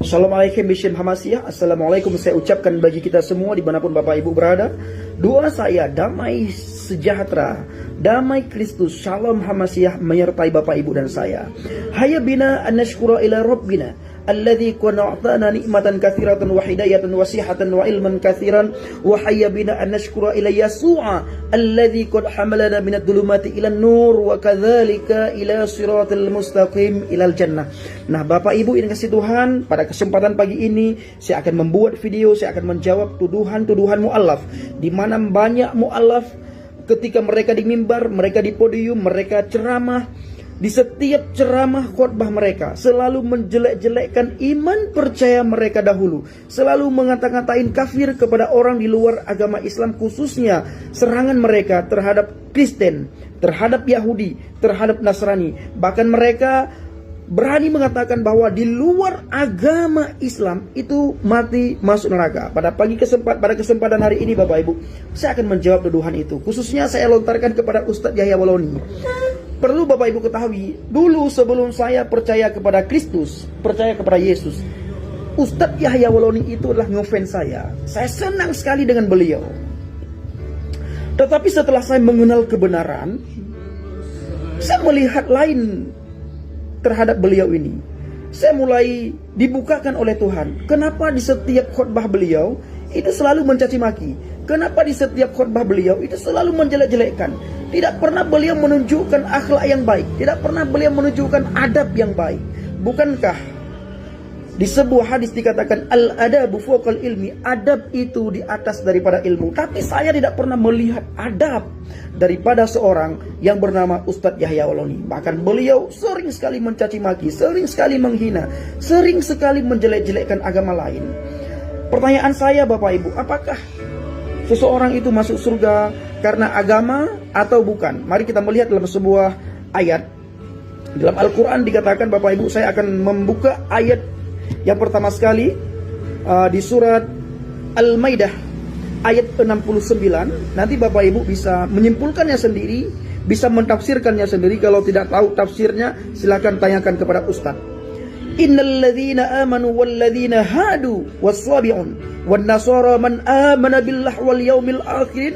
Assalamualaikum Bishim Hamasiyah. Assalamualaikum saya ucapkan bagi kita semua dimanapun Bapak Ibu berada. Doa saya damai sejahtera, damai Kristus, Shalom Hamasiyah menyertai Bapak Ibu dan saya. Hayya bina an nashkura ila Rabbina alladzi qad a'tana ni'matan katsiratan wa hidayatan wa sihhatan wa ilman katsiran wa hayya bina an nashkura ila Yasu'a alladzi qad hamalana minadh dhulumati ila nur wa kadzalika ila siratal mustaqim ilal jannah. Nah, Bapak Ibu yang kasih Tuhan, pada kesempatan pagi ini saya akan membuat video, saya akan menjawab tuduhan-tuduhan mu'alaf, di mana banyak mu'alaf ketika mereka di mimbar, mereka di podium, mereka ceramah. Di setiap ceramah khotbah mereka selalu menjelek-jelekkan iman percaya mereka dahulu, selalu mengata-ngatain kafir kepada orang di luar agama Islam, khususnya serangan mereka terhadap Kristen, terhadap Yahudi, terhadap Nasrani. Bahkan mereka berani mengatakan bahwa di luar agama Islam itu mati masuk neraka. Pada kesempatan hari ini Bapak Ibu, saya akan menjawab tuduhan itu. Khususnya saya lontarkan kepada Ustadz Yahya Waloni. Perlu Bapak Ibu ketahui, dulu sebelum saya percaya kepada Kristus, percaya kepada Yesus, Ustadz Yahya Waloni itu adalah ngefans saya. Saya senang sekali dengan beliau. Tetapi setelah saya mengenal kebenaran, saya melihat lain terhadap beliau ini. Saya mulai dibukakan oleh Tuhan. Kenapa di setiap khotbah beliau itu selalu mencaci maki? Kenapa di setiap khotbah beliau itu selalu menjelek-jelekkan? Tidak pernah beliau menunjukkan akhlak yang baik. Tidak pernah beliau menunjukkan adab yang baik. Bukankah di sebuah hadis dikatakan al-adabu fawqal ilmi, adab itu di atas daripada ilmu. Tapi saya tidak pernah melihat adab daripada seorang yang bernama Ustadz Yahya Waloni. Bahkan beliau sering sekali mencaci maki, sering sekali menghina, sering sekali menjelek-jelekkan agama lain. Pertanyaan saya Bapak Ibu, apakah seseorang itu masuk surga karena agama atau bukan? Mari kita melihat dalam sebuah ayat. Dalam Al-Quran dikatakan, Bapak Ibu, saya akan membuka ayat yang pertama sekali di surat Al-Maidah ayat 69. Nanti Bapak Ibu bisa menyimpulkannya sendiri, bisa mentafsirkannya sendiri. Kalau tidak tahu tafsirnya, silakan tanyakan kepada Ustaz. Innal ladzina amanu wal ladzina hadu was-sabi'un wan nasara man amana billahi wal yaumil akhir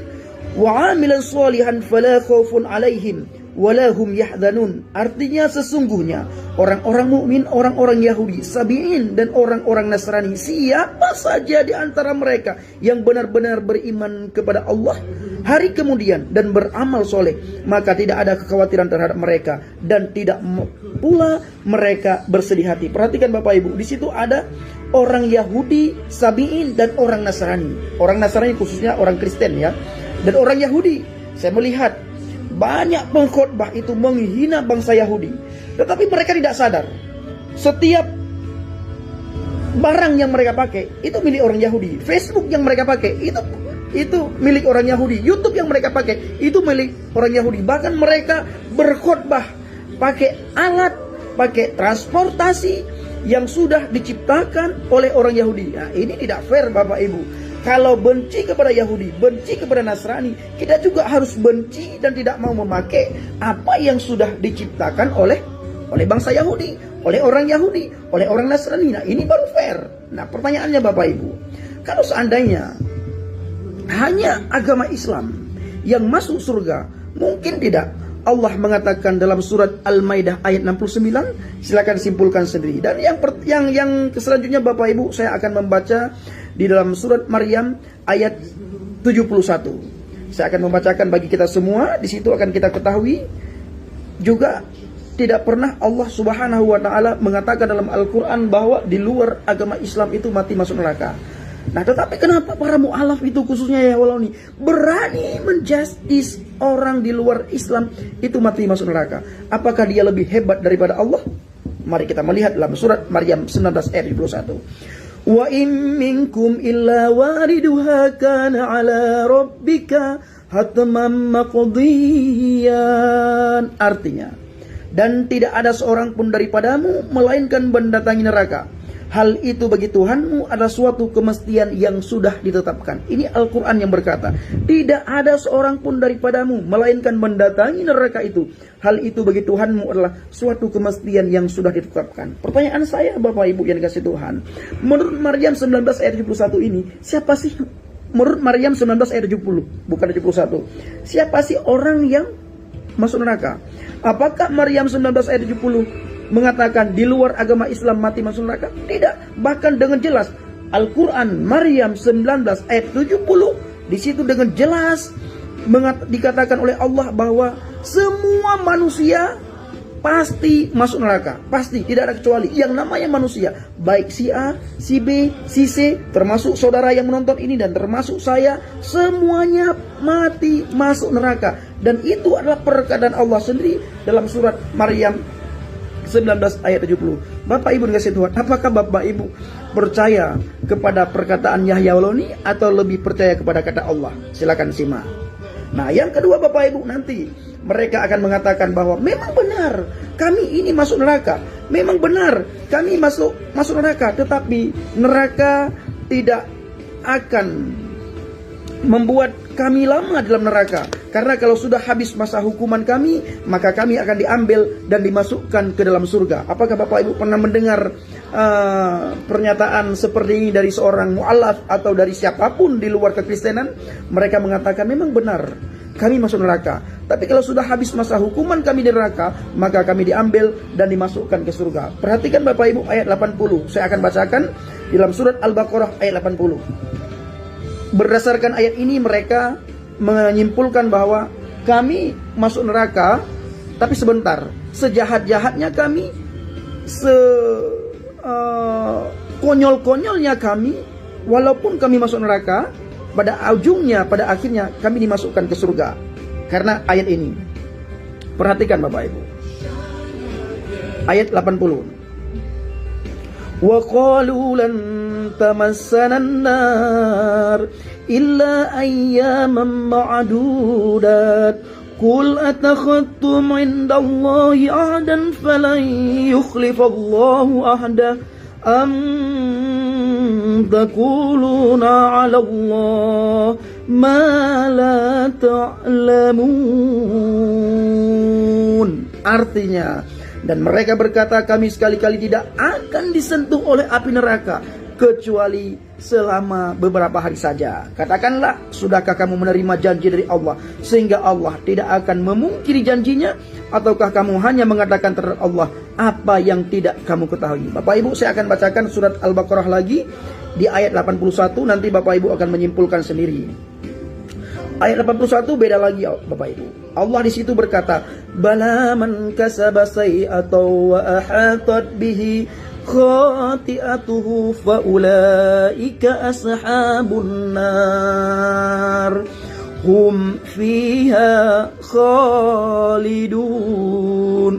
wa 'amila shalihan fala khaufun 'alaihim walahum yahzanun. Artinya sesungguhnya orang-orang mukmin, orang-orang Yahudi, Sabi'in dan orang-orang Nasrani, siapa saja di antara mereka yang benar-benar beriman kepada Allah hari kemudian dan beramal soleh, maka tidak ada kekhawatiran terhadap mereka dan tidak pula mereka bersedih hati. Perhatikan Bapak Ibu, di situ ada orang Yahudi, Sabi'in dan orang Nasrani. Orang Nasrani khususnya orang Kristen ya. Dan orang Yahudi, saya melihat banyak pengkhotbah itu menghina bangsa Yahudi. Tetapi mereka tidak sadar, setiap barang yang mereka pakai itu milik orang Yahudi. Facebook yang mereka pakai itu milik orang Yahudi. YouTube yang mereka pakai itu milik orang Yahudi. Bahkan mereka berkhotbah pakai alat, pakai transportasi yang sudah diciptakan oleh orang Yahudi. Nah, ini tidak fair Bapak Ibu. Kalau benci kepada Yahudi, benci kepada Nasrani, kita juga harus benci dan tidak mau memakai apa yang sudah diciptakan oleh bangsa Yahudi, oleh orang Yahudi, oleh orang Nasrani. Nah, ini baru fair. Nah, pertanyaannya Bapak Ibu, kalau seandainya hanya agama Islam yang masuk surga, mungkin tidak. Allah mengatakan dalam surat Al-Maidah ayat 69, silakan simpulkan sendiri. Dan yang selanjutnya Bapak Ibu, saya akan membaca di dalam surat Maryam ayat 71. Saya akan membacakan bagi kita semua. Di situ akan kita ketahui juga tidak pernah Allah Subhanahu wa taala mengatakan dalam Al-Qur'an bahwa di luar agama Islam itu mati masuk neraka. Nah, tetapi kenapa para mu'alaf itu khususnya Yahya Waloni berani menjustis orang di luar Islam itu mati masuk neraka? Apakah dia lebih hebat daripada Allah? Mari kita melihat dalam surat Maryam 19 ayat 21. Wa in minkum illa wariduha kana ala rabbika hatman maqdiyan. Artinya, dan tidak ada seorang pun daripadamu melainkan mendatangi neraka. Hal itu bagi Tuhanmu adalah suatu kemestian yang sudah ditetapkan. Ini Al-Quran yang berkata, tidak ada seorang pun daripadamu melainkan mendatangi neraka itu. Hal itu bagi Tuhanmu adalah suatu kemestian yang sudah ditetapkan. Pertanyaan saya Bapak Ibu yang dikasih Tuhan, menurut Maryam 19 ayat 71 ini, siapa sih? Menurut Maryam 19 ayat 70, bukan 71. Siapa sih orang yang masuk neraka? Apakah Maryam 19 ayat 70 mengatakan di luar agama Islam mati masuk neraka? Tidak. Bahkan dengan jelas Al-Quran Maryam 19 ayat 70 di situ dengan jelas dikatakan oleh Allah bahwa semua manusia pasti masuk neraka. Pasti, tidak ada kecuali. Yang namanya manusia, baik si A, si B, si C, termasuk saudara yang menonton ini dan termasuk saya, semuanya mati masuk neraka. Dan itu adalah perkataan Allah sendiri dalam surat Maryam 19 ayat 70. Bapak Ibu dikasih Tuhan, apakah Bapak Ibu percaya kepada perkataan Yahya Waloni atau lebih percaya kepada kata Allah? Silakan simak. Nah, yang kedua Bapak Ibu, nanti mereka akan mengatakan bahwa memang benar kami ini masuk neraka. Memang benar kami masuk neraka, tetapi neraka tidak akan membuat kami lama dalam neraka. Karena kalau sudah habis masa hukuman kami, maka kami akan diambil dan dimasukkan ke dalam surga. Apakah Bapak Ibu pernah mendengar pernyataan seperti ini dari seorang mu'alaf atau dari siapapun di luar kekristenan? Mereka mengatakan memang benar kami masuk neraka, tapi kalau sudah habis masa hukuman kami di neraka, maka kami diambil dan dimasukkan ke surga. Perhatikan Bapak Ibu ayat 80. Saya akan bacakan di dalam surat Al-Baqarah ayat 80. Berdasarkan ayat ini mereka menyimpulkan bahwa kami masuk neraka, tapi sebentar, sejahat-jahatnya kami, konyol-konyolnya kami, walaupun kami masuk neraka, pada ujungnya, pada akhirnya kami dimasukkan ke surga. Karena ayat ini. Perhatikan Bapak Ibu. Ayat 80. Wa qalu lan tamassana an-nar illa ayyaman ma'dudat. Qul atakhadtum 'indallahi 'ahdan falan yukhlifallahu 'ahdah. Taquluna 'ala Allah ma la ta'lamun. Artinya, dan mereka berkata kami sekali-kali tidak akan disentuh oleh api neraka kecuali selama beberapa hari saja. Katakanlah, sudahkah kamu menerima janji dari Allah sehingga Allah tidak akan memungkiri janjinya, ataukah kamu hanya mengatakan terhadap Allah apa yang tidak kamu ketahui? Bapak Ibu, saya akan bacakan surat Al-Baqarah lagi di ayat 81, nanti Bapak Ibu akan menyimpulkan sendiri. Ayat 81 beda lagi Bapak Ibu. Allah di situ berkata, "Bala man kasaba sayyi'atan wa ahatat bihi khati'atuhu fa ulaika ashabun nar hum fiha khalidun."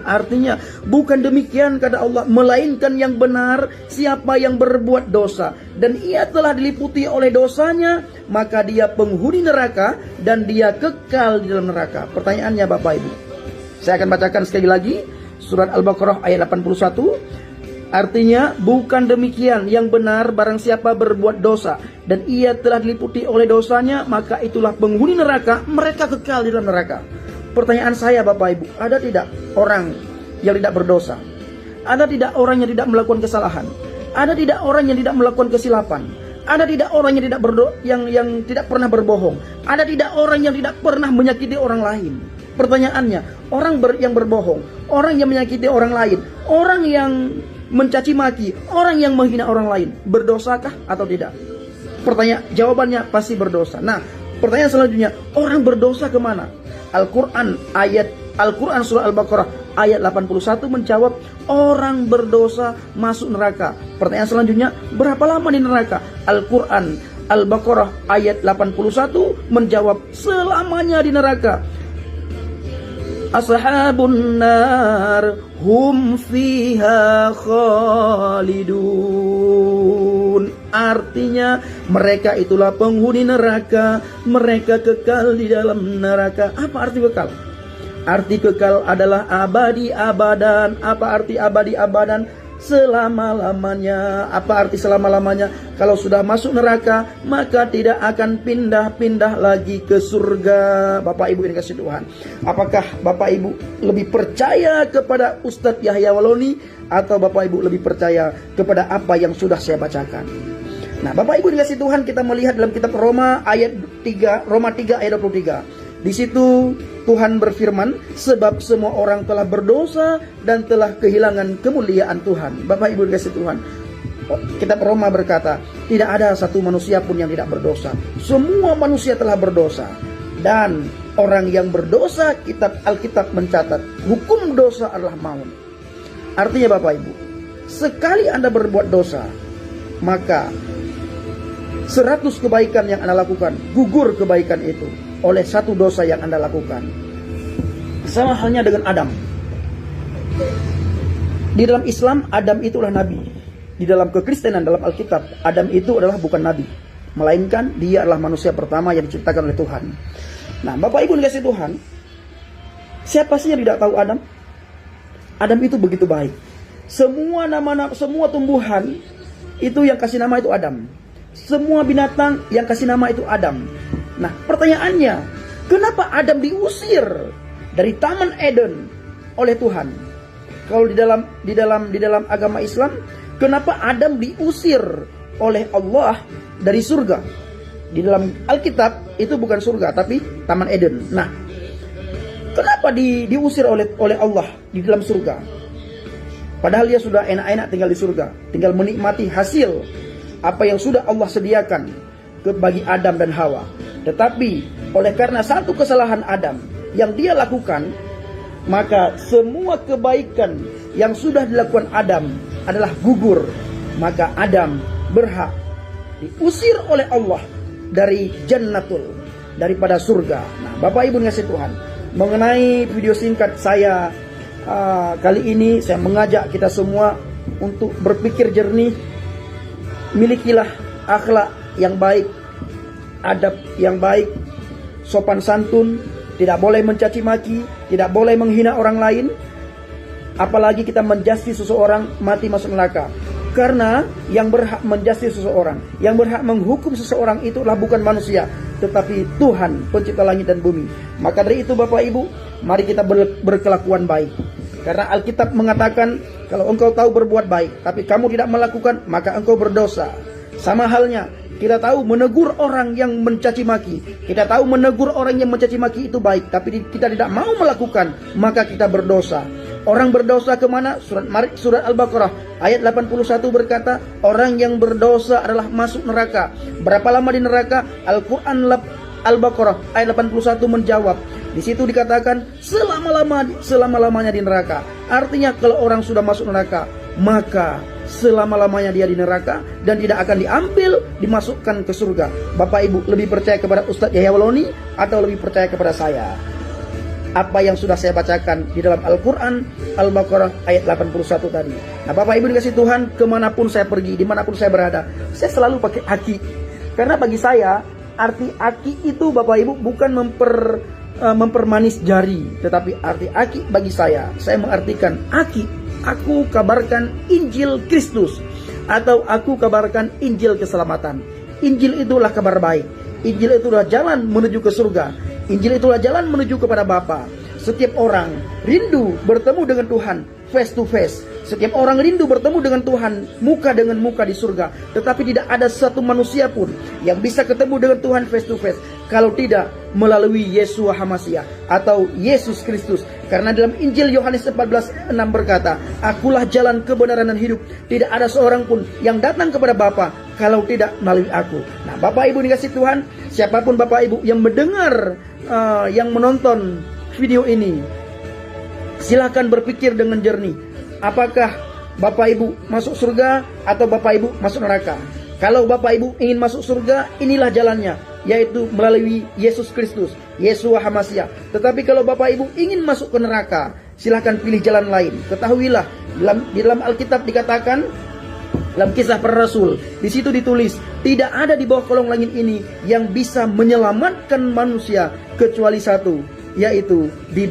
Artinya, bukan demikian kata Allah, melainkan yang benar siapa yang berbuat dosa dan ia telah diliputi oleh dosanya, maka dia penghuni neraka dan dia kekal di dalam neraka. Pertanyaannya Bapak Ibu, saya akan bacakan sekali lagi surat Al-Baqarah ayat 81. Artinya, bukan demikian yang benar barang siapa berbuat dosa dan ia telah diliputi oleh dosanya, maka itulah penghuni neraka, mereka kekal di dalam neraka. Pertanyaan saya Bapak Ibu, ada tidak orang yang tidak berdosa? Ada tidak orang yang tidak melakukan kesalahan? Ada tidak orang yang tidak melakukan kesilapan? Ada tidak orang yang tidak yang tidak pernah berbohong? Ada tidak orang yang tidak pernah menyakiti orang lain? Pertanyaannya, orang yang berbohong, orang yang menyakiti orang lain, orang yang mencaci maki, orang yang menghina orang lain, berdosakah atau tidak? Jawabannya pasti berdosa. Nah, pertanyaan selanjutnya, orang berdosa kemana? Al-Quran surah Al-Baqarah ayat 81 menjawab, orang berdosa masuk neraka. Pertanyaan selanjutnya, berapa lama di neraka? Al-Quran Al-Baqarah ayat 81 menjawab, selamanya di neraka. Ashabun nar hum fiha khalidun. Artinya, mereka itulah penghuni neraka, mereka kekal di dalam neraka. Apa arti kekal? Arti kekal adalah abadi abadan. Apa arti abadi abadan? selama-lamanya. Apa arti selama-lamanya? Kalau sudah masuk neraka, maka tidak akan pindah-pindah lagi ke surga. Bapak Ibu yang dikasihi Tuhan, apakah Bapak Ibu lebih percaya kepada Ustadz Yahya Waloni, atau Bapak Ibu lebih percaya kepada apa yang sudah saya bacakan? Nah, Bapak Ibu dikasihi Tuhan, kita melihat dalam kitab Roma ayat 3, Roma 3 ayat 23. Di situ Tuhan berfirman, sebab semua orang telah berdosa dan telah kehilangan kemuliaan Tuhan. Bapak Ibu dikasihi Tuhan, kitab Roma berkata, tidak ada satu manusia pun yang tidak berdosa. Semua manusia telah berdosa. Dan orang yang berdosa, Alkitab mencatat, hukum dosa adalah maut. Artinya Bapak Ibu, sekali Anda berbuat dosa, maka 100 kebaikan yang Anda lakukan, gugur kebaikan itu oleh satu dosa yang Anda lakukan. Sama halnya dengan Adam. Di dalam Islam, Adam itulah nabi. Di dalam kekristenan, dalam Alkitab, Adam itu adalah bukan nabi, melainkan dia adalah manusia pertama yang diciptakan oleh Tuhan. Nah, Bapak Ibu dikasihi Tuhan, siapa sih yang tidak tahu Adam? Adam itu begitu baik. Semua semua tumbuhan itu yang kasih nama itu Adam. Semua binatang yang kasih nama itu Adam. Nah, pertanyaannya, kenapa Adam diusir dari Taman Eden oleh Tuhan? Kalau di dalam agama Islam, kenapa Adam diusir oleh Allah dari surga? Di dalam Alkitab itu bukan surga, tapi Taman Eden. Nah, kenapa diusir oleh Allah di dalam surga? Padahal dia sudah enak-enak tinggal di surga, tinggal menikmati hasil apa yang sudah Allah sediakan bagi Adam dan Hawa. Tetapi oleh karena satu kesalahan Adam yang dia lakukan, maka semua kebaikan yang sudah dilakukan Adam adalah gugur. Maka Adam berhak diusir oleh Allah dari Jannatul, daripada surga. Nah, Bapak Ibu dikasihi Tuhan, mengenai video singkat saya kali ini, saya mengajak kita semua untuk berpikir jernih. Milikilah akhlak yang baik, adab yang baik, sopan santun, tidak boleh mencaci maki, tidak boleh menghina orang lain, apalagi kita menjasti seseorang mati masuk neraka. Karena yang berhak menjasti seseorang, yang berhak menghukum seseorang itulah bukan manusia, tetapi Tuhan pencipta langit dan bumi. Maka dari itu Bapak Ibu, mari kita berkelakuan baik. Karena Alkitab mengatakan, kalau engkau tahu berbuat baik, tapi kamu tidak melakukan, maka engkau berdosa. Sama halnya, kita tahu menegur orang yang mencaci maki, kita tahu menegur orang yang mencaci maki itu baik, tapi kita tidak mau melakukan, maka kita berdosa. Orang berdosa kemana? Surat Al-Baqarah ayat 81 berkata, orang yang berdosa adalah masuk neraka. Berapa lama di neraka? Al-Quran Al-Baqarah ayat 81 menjawab. Di situ dikatakan selama-lamanya di neraka. Artinya kalau orang sudah masuk neraka, maka selama-lamanya dia di neraka dan tidak akan dimasukkan ke surga. Bapak Ibu lebih percaya kepada Ustadz Yahya Waloni atau lebih percaya kepada saya? Apa yang sudah saya bacakan di dalam Al-Quran Al-Baqarah ayat 81 tadi. Nah, Bapak Ibu dikasihi Tuhan, kemanapun saya pergi, dimanapun saya berada, saya selalu pakai aki. Karena bagi saya, arti aki itu Bapak Ibu bukan mempermanis jari, tetapi arti aki bagi saya mengartikan aki, aku kabarkan Injil Kristus, atau aku kabarkan Injil keselamatan. Injil itulah kabar baik. Injil itulah jalan menuju ke surga. Injil itulah jalan menuju kepada Bapa. Setiap orang rindu bertemu dengan Tuhan face to face. Setiap orang rindu bertemu dengan Tuhan muka dengan muka di surga. Tetapi tidak ada satu manusia pun yang bisa ketemu dengan Tuhan face to face kalau tidak melalui Yeshua HaMashiach atau Yesus Kristus. Karena dalam Injil Yohanes 14:6 berkata, akulah jalan, kebenaran dan hidup. Tidak ada seorang pun yang datang kepada Bapa kalau tidak melalui aku. Nah, Bapak Ibu dikasihi Tuhan, siapapun Bapak Ibu yang mendengar, yang menonton video ini, silakan berpikir dengan jernih. Apakah Bapak Ibu masuk surga atau Bapak Ibu masuk neraka? Kalau Bapak Ibu ingin masuk surga, inilah jalannya, yaitu melalui Yesus Kristus, Yeshua HaMashiach. Tetapi kalau Bapak Ibu ingin masuk ke neraka, silakan pilih jalan lain. Ketahuilah, di dalam Alkitab dikatakan, dalam Kisah Para Rasul, di situ ditulis, tidak ada di bawah kolong langit ini yang bisa menyelamatkan manusia kecuali satu, yaitu di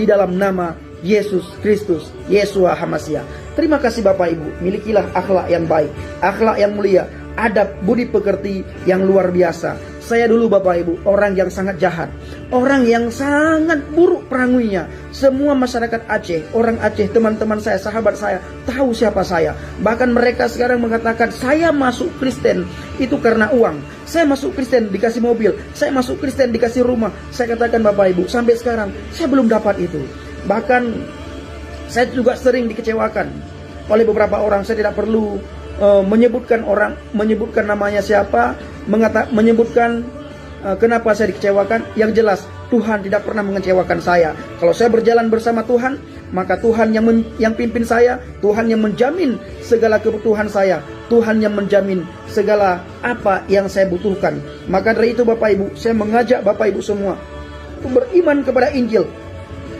dalam nama Yesus Kristus, Yeshua HaMashiach. Terima kasih Bapak Ibu, milikilah akhlak yang baik, akhlak yang mulia, adab budi pekerti yang luar biasa. Saya dulu Bapak Ibu orang yang sangat jahat, orang yang sangat buruk peranguinya. Semua masyarakat Aceh, orang Aceh, teman-teman saya, sahabat saya tahu siapa saya. Bahkan mereka sekarang mengatakan saya masuk Kristen itu karena uang. Saya masuk Kristen dikasih mobil, saya masuk Kristen dikasih rumah. Saya katakan Bapak Ibu, sampai sekarang saya belum dapat itu. Bahkan saya juga sering dikecewakan oleh beberapa orang. Saya tidak perlu menyebutkan namanya siapa, menyebutkan kenapa saya dikecewakan. Yang jelas Tuhan tidak pernah mengecewakan saya. Kalau saya berjalan bersama Tuhan, maka Tuhan yang pimpin saya, Tuhan yang menjamin segala kebutuhan saya, Tuhan yang menjamin segala apa yang saya butuhkan. Maka dari itu Bapak Ibu, saya mengajak Bapak Ibu semua untuk beriman kepada Injil.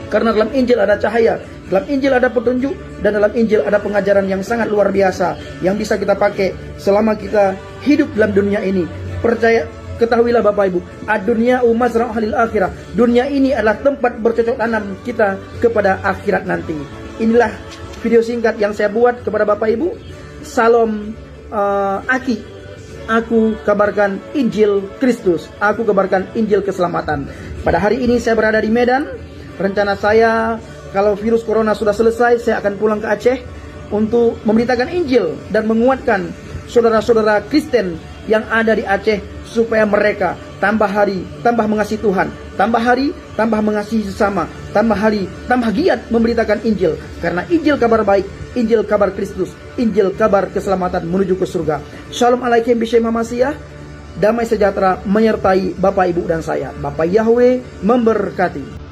Karena dalam Injil ada cahaya, dalam Injil ada petunjuk, dan dalam Injil ada pengajaran yang sangat luar biasa yang bisa kita pakai selama kita hidup dalam dunia ini. Percaya, ketahuilah Bapak Ibu, ad-dunya mazra'u halil akhirah. Dunia ini adalah tempat bercocok tanam kita kepada akhirat nanti. Inilah video singkat yang saya buat kepada Bapak Ibu. Salam Aki. Aku kabarkan Injil Kristus. Aku kabarkan Injil keselamatan. Pada hari ini saya berada di Medan. Rencana saya, kalau virus corona sudah selesai, saya akan pulang ke Aceh untuk memberitakan Injil dan menguatkan saudara-saudara Kristen yang ada di Aceh supaya mereka tambah hari tambah mengasihi Tuhan, tambah hari tambah mengasihi sesama, tambah hari tambah giat memberitakan Injil. Karena Injil kabar baik, Injil kabar Kristus, Injil kabar keselamatan menuju ke surga. Shalom alaikum bismillah Masiyah. Damai sejahtera menyertai Bapak Ibu dan saya. Bapak Yahweh memberkati.